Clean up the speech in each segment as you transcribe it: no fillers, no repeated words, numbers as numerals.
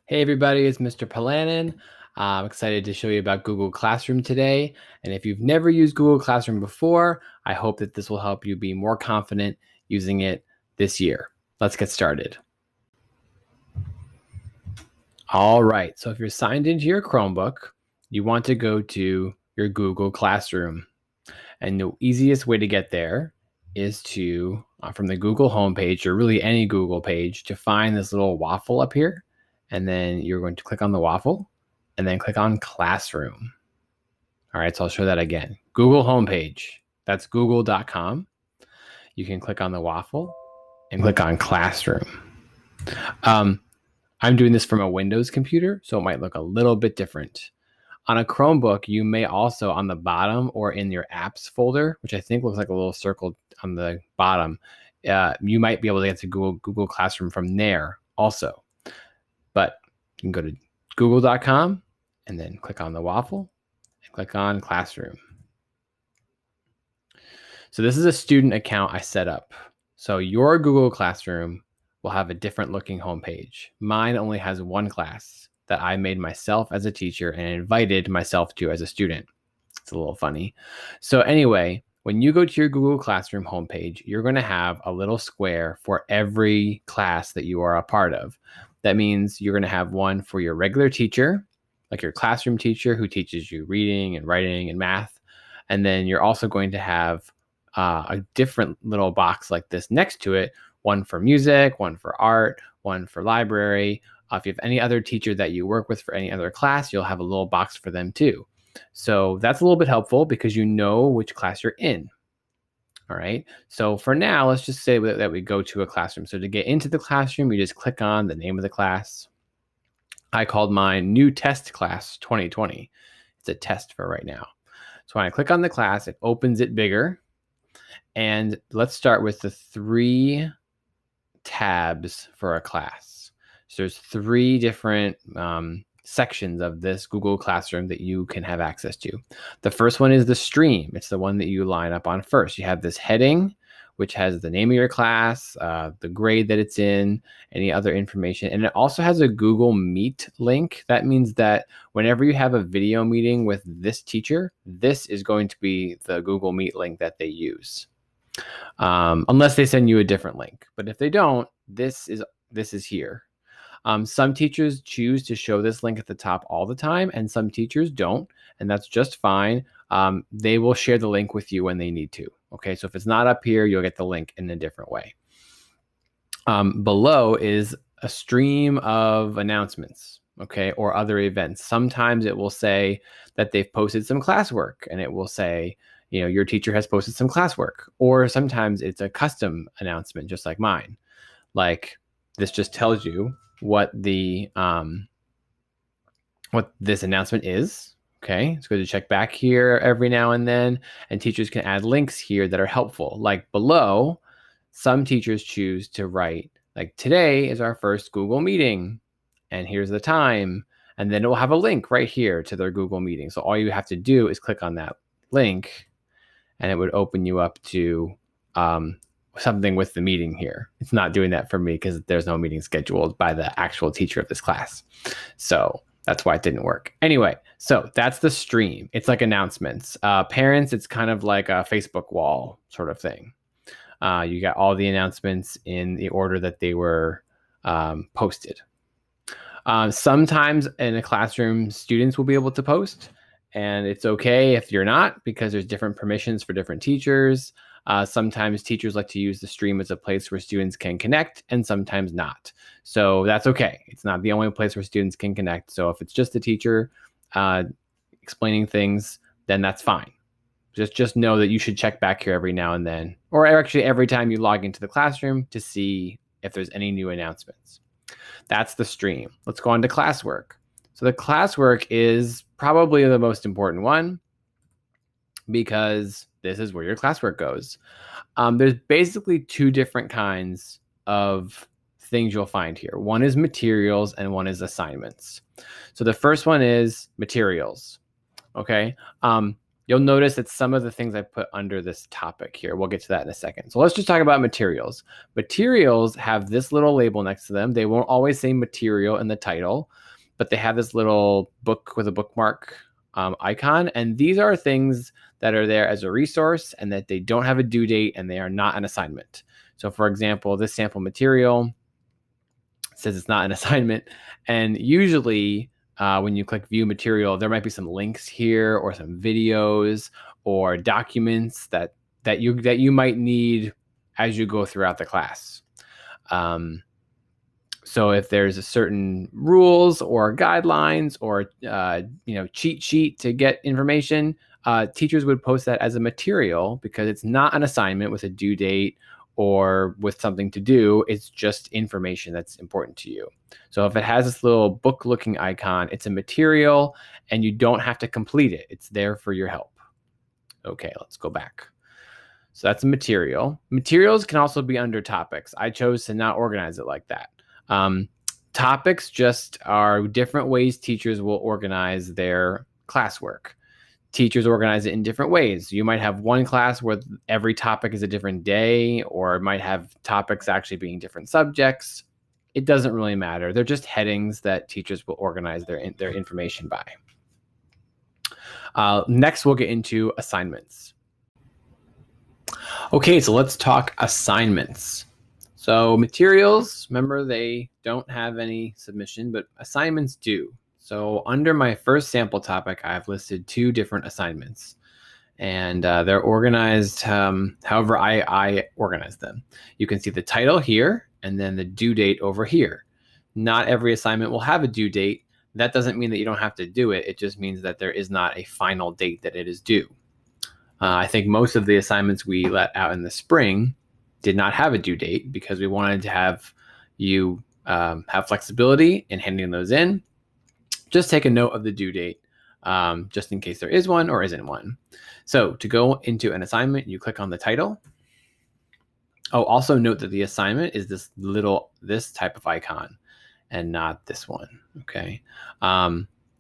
Hey everybody, it's Mr. Palanin. I'm excited to show you about Google Classroom today. And if you've never used Google Classroom before, I hope that this will help you be more confident using it this year. Let's get started. All right, so if you're signed into your Chromebook, you want to go to your Google Classroom. And the easiest way to get there is to, from the Google homepage, or really any Google page, to find this little waffle up here. And then you're going to click on the waffle and then click on Classroom. All right, so I'll show that again. Google homepage, that's google.com. You can click on the waffle and click on Classroom. I'm doing this from a Windows computer, so it might look a little bit different. On a Chromebook, you may also, on the bottom or in your apps folder, which I think looks like a little circle on the bottom, you might be able to get to Google Classroom from there also. But you can go to google.com and then click on the waffle and click on Classroom. So this is a student account I set up. So your Google Classroom will have a different looking homepage. Mine only has one class that I made myself as a teacher and invited myself to as a student. It's a little funny. So anyway, when you go to your Google Classroom homepage, you're going to have a little square for every class that you are a part of. That means you're going to have one for your regular teacher, like your classroom teacher who teaches you reading and writing and math. And then you're also going to have a different little box like this next to it, one for music, one for art, one for library. If you have any other teacher that you work with for any other class, you'll have a little box for them too. So that's a little bit helpful because you know which class you're in. All right. So for now, let's just say that we go to a classroom. So to get into the classroom, you just click on the name of the class. I called mine New Test Class 2020. It's a test for right now. So when I click on the class, it opens it bigger. And let's start with the 3 tabs for a class. So there's 3 different sections of this Google Classroom that you can have access to. The first one is the stream. It's the one that you line up on first. You have this heading, which has the name of your class, the grade that it's in, any other information. And it also has a Google Meet link. That means that whenever you have a video meeting with this teacher, this is going to be the Google Meet link that they use. Unless they send you a different link. But if they don't, this is here. Some teachers choose to show this link at the top all the time, and some teachers don't, and that's just fine. They will share the link with you when they need to. Okay, so if it's not up here, you'll get the link in a different way. Below is a stream of announcements, okay, or other events. Sometimes it will say that they've posted some classwork, and it will say, you know, your teacher has posted some classwork. Or sometimes it's a custom announcement, just like mine. Like this just tells you what the what this announcement is. Okay, it's good to check back here every now and then, and teachers can add links here that are helpful. Like below, some teachers choose to write like, today is our first Google meeting, and here's the time, and then it will have a link right here to their Google meeting. So all you have to do is click on that link, and it would open you up to something with the meeting here. It's not doing that for me because there's no meeting scheduled by the actual teacher of this class. So that's why it didn't work. Anyway, so that's the stream. It's like announcements. Parents, it's kind of like a Facebook wall sort of thing. You got all the announcements in the order that they were posted. Sometimes in a classroom, students will be able to post. And it's okay if you're not, because there's different permissions for different teachers. Sometimes teachers like to use the stream as a place where students can connect, and sometimes not. So that's okay. It's not the only place where students can connect. So if it's just the teacher explaining things, then that's fine. Just know that you should check back here every now and then, or actually every time you log into the classroom to see if there's any new announcements. That's the stream. Let's go on to classwork. So the classwork is probably the most important one because this is where your classwork goes. There's basically 2 different kinds of things you'll find here. One is materials and one is assignments. So the first one is materials. Okay. you'll notice that some of the things I put under this topic here, we'll get to that in a second. So let's just talk about materials. Materials have this little label next to them. They won't always say material in the title, but they have this little book with a bookmark icon. And these are things that are there as a resource and that they don't have a due date and they are not an assignment. So for example, this sample material says it's not an assignment. And usually when you click view material, there might be some links here or some videos or documents that you might need as you go throughout the class. So if there's a certain rules or guidelines or cheat sheet to get information, teachers would post that as a material because it's not an assignment with a due date or with something to do. It's just information that's important to you. So if it has this little book looking icon, it's a material and you don't have to complete it. It's there for your help. Okay, let's go back. So that's a material. Materials can also be under topics. I chose to not organize it like that. Topics just are different ways teachers will organize their classwork. Teachers organize it in different ways. You might have one class where every topic is a different day, or it might have topics actually being different subjects. It doesn't really matter. They're just headings that teachers will organize their information by. Next, we'll get into assignments. Okay, so let's talk assignments. So materials, remember, they don't have any submission, but assignments do. So under my first sample topic, I've listed 2 different assignments, and they're organized however I organize them. You can see the title here and then the due date over here. Not every assignment will have a due date. That doesn't mean that you don't have to do it. It just means that there is not a final date that it is due. I think most of the assignments we let out in the spring did not have a due date because we wanted to have you have flexibility in handing those in. Just take a note of the due date just in case there is one or isn't one. So to go into an assignment, you click on the title. Oh, also note that the assignment is this type of icon and not this one, okay?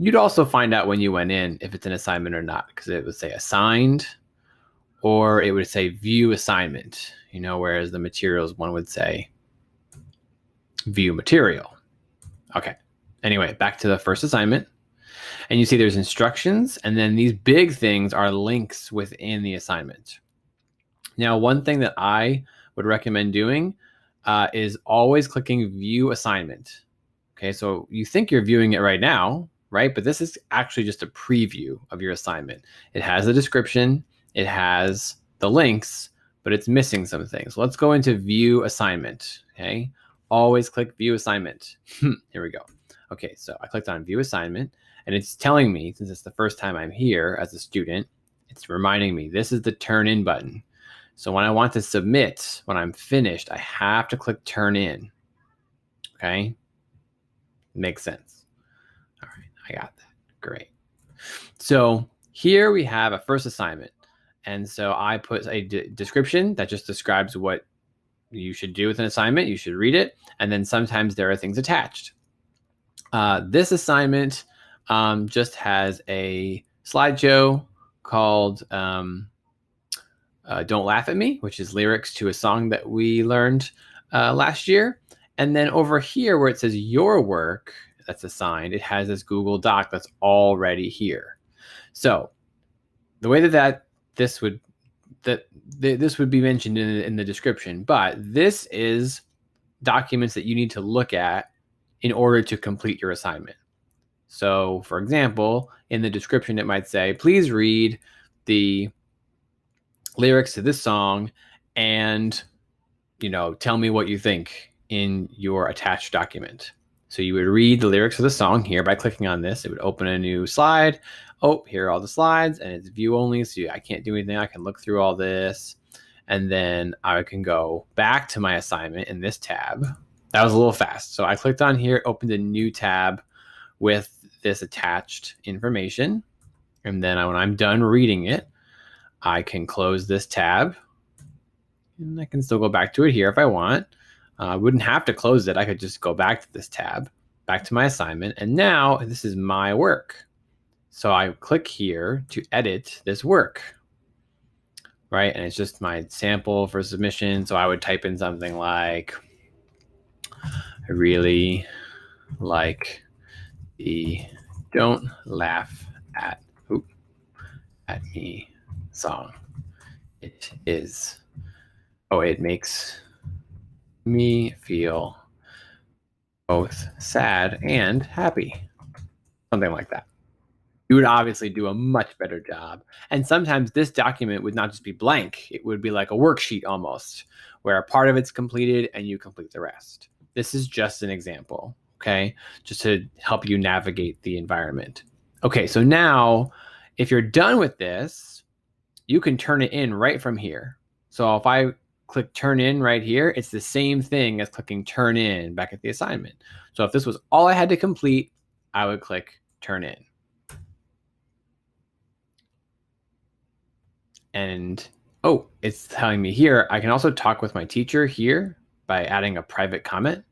You'd also find out when you went in if it's an assignment or not, because it would say assigned or it would say view assignment, whereas the materials one would say view material. Okay, anyway, back to the first assignment. And you see there's instructions, and then these big things are links within the assignment. Now, one thing that I would recommend doing is always clicking view assignment. Okay, so you think you're viewing it right now, right? But this is actually just a preview of your assignment. It has a description, it has the links, but it's missing some things. Let's go into view assignment, okay? Always click view assignment. Here we go. Okay, so I clicked on view assignment, and it's telling me, since it's the first time I'm here as a student, it's reminding me this is the turn in button. So when I want to submit, when I'm finished, I have to click turn in. Okay, makes sense. All right, I got that. Great. So here we have a first assignment. And so I put a description that just describes what you should do with an assignment. You should read it. And then sometimes there are things attached. This assignment just has a slideshow called Don't Laugh at Me, which is lyrics to a song that we learned last year. And then over here where it says your work that's assigned, it has this Google Doc that's already here. So the way this would be mentioned in the description, but this is documents that you need to look at in order to complete your assignment. So for example, in the description, it might say, please read the lyrics to this song and, tell me what you think in your attached document. So you would read the lyrics of the song here by clicking on this. It would open a new slide. Oh, here are all the slides, and it's view only, so I can't do anything. I can look through all this, and then I can go back to my assignment in this tab. That was a little fast. So I clicked on here, opened a new tab with this attached information, and then when I'm done reading it, I can close this tab, and I can still go back to it here if I want. I wouldn't have to close it. I could just go back to this tab, back to my assignment, and now this is my work. So I click here to edit this work, right? And it's just my sample for submission. So I would type in something like, I really like the Don't Laugh at Me song. It makes me feel both sad and happy. Something like that. You would obviously do a much better job. And sometimes this document would not just be blank. It would be like a worksheet almost, where a part of it's completed and you complete the rest. This is just an example, okay? Just to help you navigate the environment. Okay, so now if you're done with this, you can turn it in right from here. So if I click turn in right here, it's the same thing as clicking turn in back at the assignment. So if this was all I had to complete, I would click turn in. And oh, it's telling me here, I can also talk with my teacher here by adding a private comment.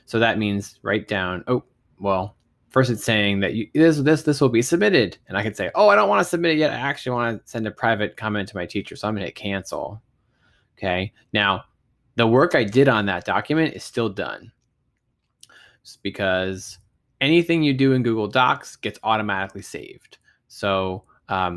So that means write down, oh, well, first it's saying that this will be submitted. And I could say, oh, I don't want to submit it yet. I actually want to send a private comment to my teacher. So I'm going to hit cancel. Okay. Now, the work I did on that document is still done. It's because anything you do in Google Docs gets automatically saved. So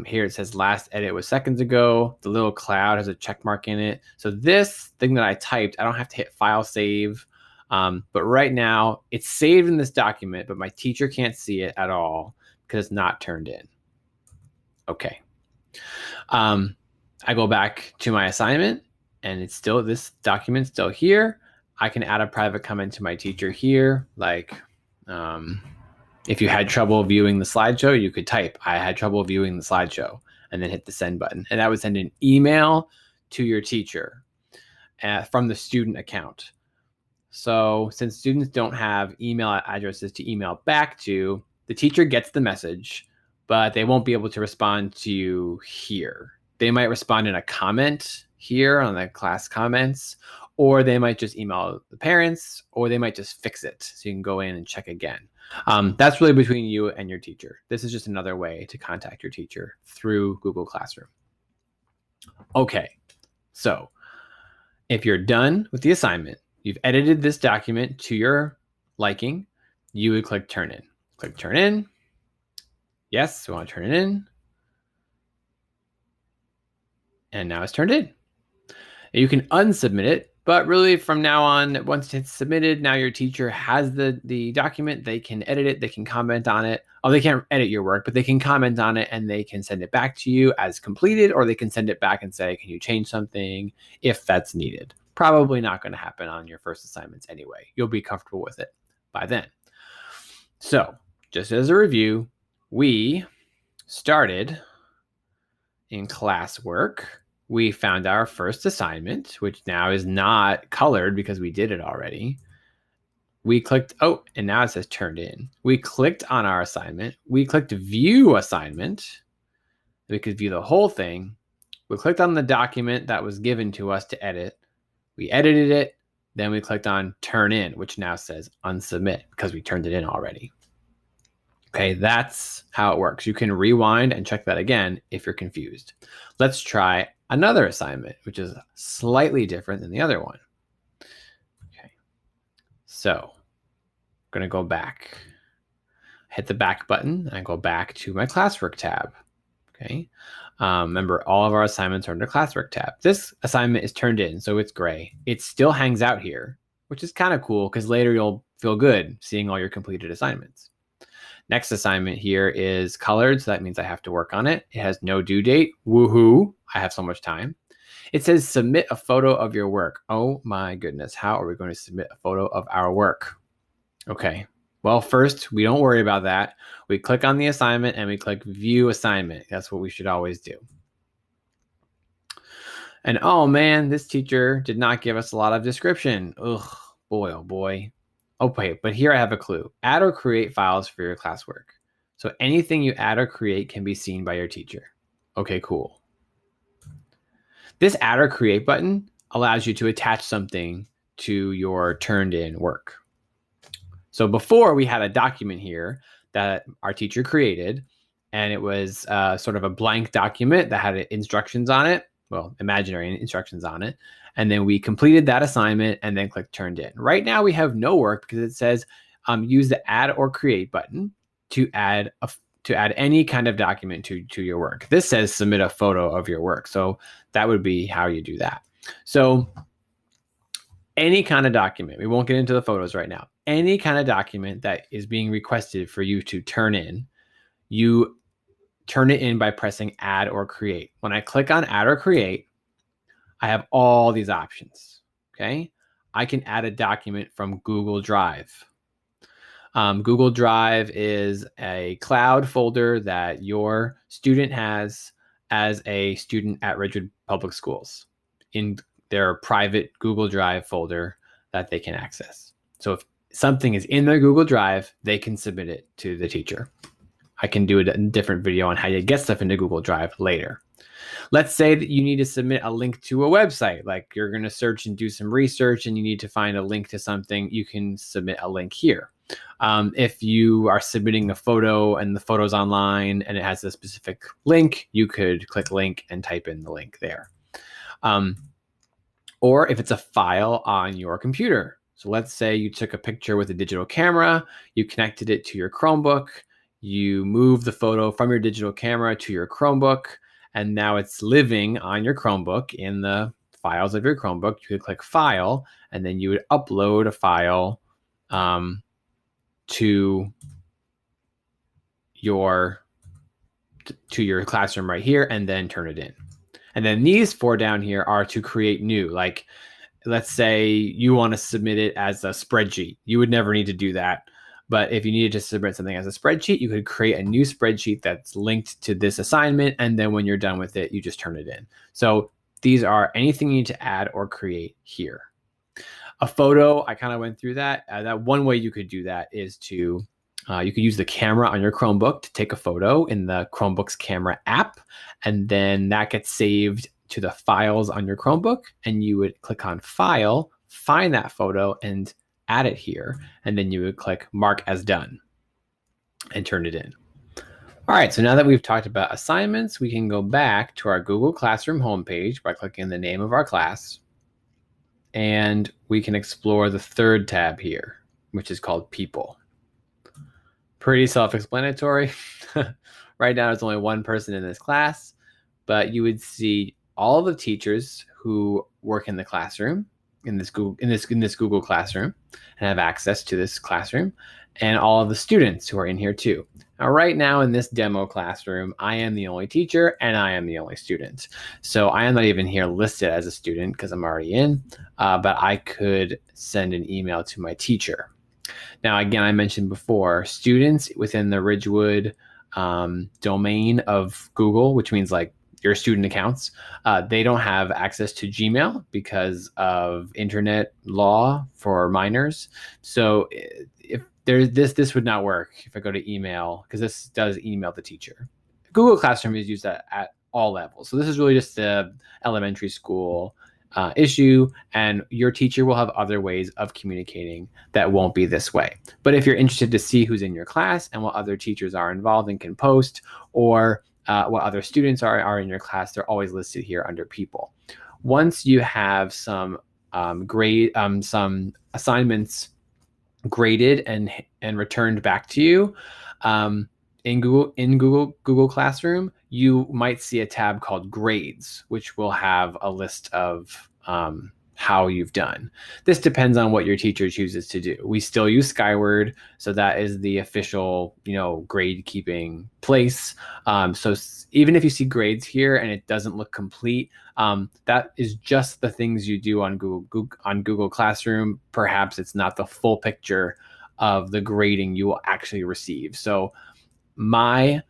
here it says last edit was seconds ago. The little cloud has a check mark in it. So this thing that I typed, I don't have to hit file save. But right now it's saved in this document, but my teacher can't see it at all because it's not turned in. Okay. I go back to my assignment and it's still, this document's still here. I can add a private comment to my teacher here. Like, if you had trouble viewing the slideshow, you could type, I had trouble viewing the slideshow, and then hit the send button. And that would send an email to your teacher from the student account. So since students don't have email addresses to email back to, the teacher gets the message, but they won't be able to respond to you here. They might respond in a comment here on the class comments, or they might just email the parents, or they might just fix it. So you can go in and check again. That's really between you and your teacher. This is just another way to contact your teacher through Google Classroom. Okay, so if you're done with the assignment, you've edited this document to your liking, you would click turn in. Click turn in. Yes, we want to turn it in. And now it's turned in. You can unsubmit it, but really from now on, once it's submitted, now your teacher has the document, they can edit it, they can comment on it. Oh, they can't edit your work, but they can comment on it and they can send it back to you as completed, or they can send it back and say, can you change something if that's needed? Probably not going to happen on your first assignments anyway. You'll be comfortable with it by then. So just as a review, we started in classwork. We found our first assignment, which now is not colored because we did it already. We clicked, oh, and now it says turned in. We clicked on our assignment. We clicked view assignment. We could view the whole thing. We clicked on the document that was given to us to edit. We edited it. Then we clicked on turn in, which now says unsubmit because we turned it in already. Okay, that's how it works. You can rewind and check that again if you're confused. Let's try another assignment, which is slightly different than the other one. Okay, so I'm going to go back, hit the back button, and go back to my classwork tab. Okay, remember all of our assignments are under classwork tab. This assignment is turned in, so it's gray. It still hangs out here, which is kind of cool because later you'll feel good seeing all your completed assignments. Next assignment here is colored, so that means I have to work on it. It has no due date. Woohoo, I have so much time. It says submit a photo of your work. Oh my goodness, how are we going to submit a photo of our work? Okay, well, first, we don't worry about that. We click on the assignment and we click view assignment. That's what we should always do. And oh man, this teacher did not give us a lot of description. Ugh, boy, oh boy. Okay, but here I have a clue. Add or create files for your classwork. So anything you add or create can be seen by your teacher. Okay, cool. This add or create button allows you to attach something to your turned in work. So before we had a document here that our teacher created, and it was sort of a blank document that had instructions on it, well, imaginary instructions on it. And then we completed that assignment and then clicked turned in. Right now we have no work because it says use the add or create button to add any kind of document to your work. This says submit a photo of your work. So that would be how you do that. So any kind of document, we won't get into the photos right now, any kind of document that is being requested for you to turn in, you turn it in by pressing add or create. When I click on add or create, I have all these options, okay? I can add a document from Google Drive. Google Drive is a cloud folder that your student has as a student at Ridgewood Public Schools in their private Google Drive folder that they can access. So if something is in their Google Drive, they can submit it to the teacher. I can do a different video on how you get stuff into Google Drive later. Let's say that you need to submit a link to a website, like you're going to search and do some research and you need to find a link to something, you can submit a link here. If you are submitting a photo and the photo's online and it has a specific link, you could click link and type in the link there. Or if it's a file on your computer. So let's say you took a picture with a digital camera, you connected it to your Chromebook, you move the photo from your digital camera to your Chromebook, and now it's living on your Chromebook in the files of your Chromebook. You could click File, and then you would upload a file to your classroom right here, and then turn it in. And then these 4 down here are to create new. Like, let's say you want to submit it as a spreadsheet. You would never need to do that. But if you needed to submit something as a spreadsheet, you could create a new spreadsheet that's linked to this assignment. And then when you're done with it, you just turn it in. So these are anything you need to add or create here. A photo, I kind of went through that. That one way you could do that is to, you could use the camera on your Chromebook to take a photo in the Chromebook's camera app. And then that gets saved to the files on your Chromebook. And you would click on File, find that photo, and add it here, and then you would click mark as done and turn it in. All right, so now that we've talked about assignments, we can go back to our Google Classroom homepage by clicking the name of our class, and we can explore the 3rd tab here, which is called People. Pretty self-explanatory. Right now, there's only one person in this class, but you would see all the teachers who work in the classroom, in this Google Classroom, and have access to this classroom, and all of the students who are in here too. Now, right now in this demo classroom, I am the only teacher and I am the only student. So I am not even here listed as a student because I'm already in, but I could send an email to my teacher. Now, again, I mentioned before, students within the Ridgewood domain of Google, which means like your student accounts, they don't have access to Gmail because of internet law for minors. So if there's this would not work if I go to email, because this does email the teacher. Google Classroom is used at all levels. So this is really just the elementary school issue, and your teacher will have other ways of communicating that won't be this way. But if you're interested to see who's in your class and what other teachers are involved and can post, or what other students are in your class, they're always listed here under People. Once you have some some assignments graded and returned back to you in Google Classroom, you might see a tab called Grades, which will have a list of how you've done. This depends on what your teacher chooses to do. We still use Skyward, so that is the official, grade keeping place. So even if you see grades here and it doesn't look complete, that is just the things you do on Google Classroom. Perhaps it's not the full picture of the grading you will actually receive. So my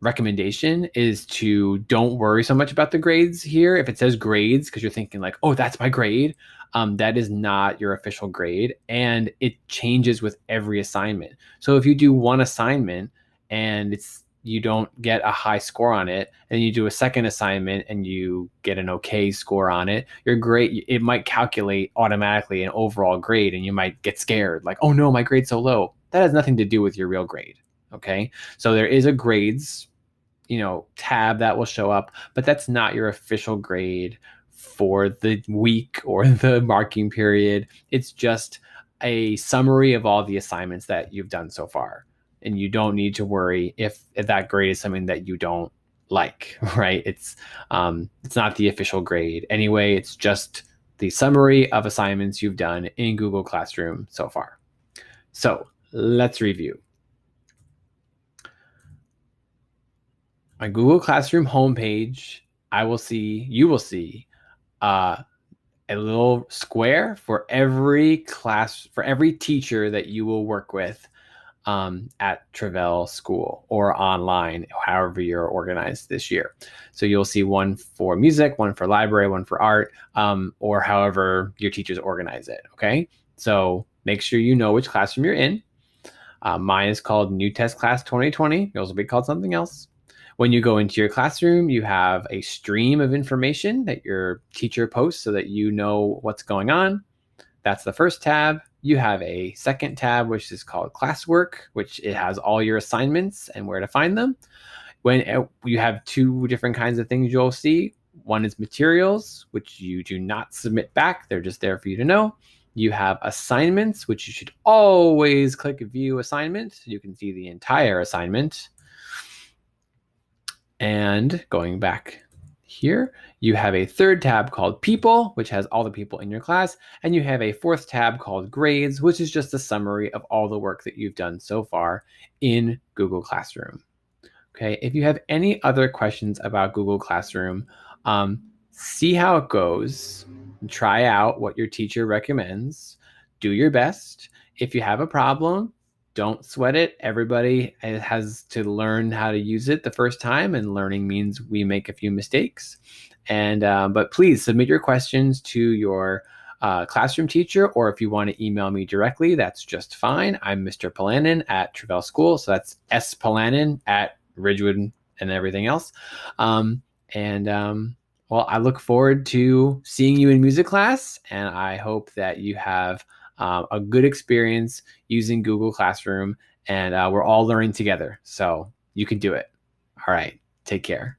recommendation is to don't worry so much about the grades here. If it says grades, because you're thinking like, oh, that's my grade, that is not your official grade, and it changes with every assignment. So if you do one assignment and you don't get a high score on it, and you do a second assignment and you get an okay score on it, your grade, it might calculate automatically an overall grade, and you might get scared like, oh no, my grade's so low. That has nothing to do with your real grade. Okay. So there is a grades, tab that will show up, but that's not your official grade for the week or the marking period. It's just a summary of all the assignments that you've done so far. And you don't need to worry if that grade is something that you don't like, right? It's not the official grade. Anyway, it's just the summary of assignments you've done in Google Classroom so far. So let's review. My Google Classroom homepage, you will see a little square for every teacher that you will work with at Travell School or online, however you're organized this year. So you'll see one for music, one for library, one for art, or however your teachers organize it. Okay. So make sure you know which classroom you're in. Mine is called New Test Class 2020. Yours will be called something else. When you go into your classroom, you have a stream of information that your teacher posts so that you know what's going on. That's the first tab. You have a second tab, which is called classwork, which it has all your assignments and where to find them. When you have two different kinds of things you'll see. One is materials, which you do not submit back. They're just there for you to know. You have assignments, which you should always click view assignment. So you can see the entire assignment. And going back here, you have a third tab called people, which has all the people in your class. And you have a fourth tab called grades, which is just a summary of all the work that you've done so far in Google Classroom. Okay, if you have any other questions about Google Classroom, see how it goes, try out what your teacher recommends, do your best. If you have a problem, don't sweat it. Everybody has to learn how to use it the first time, and learning means we make a few mistakes. But please submit your questions to your classroom teacher, or if you want to email me directly, that's just fine. I'm Mr. Polanin at Travell School, so that's S Polanin at Ridgewood and everything else. Well, I look forward to seeing you in music class, and I hope that you have a good experience using Google Classroom, and we're all learning together. So you can do it. All right. Take care.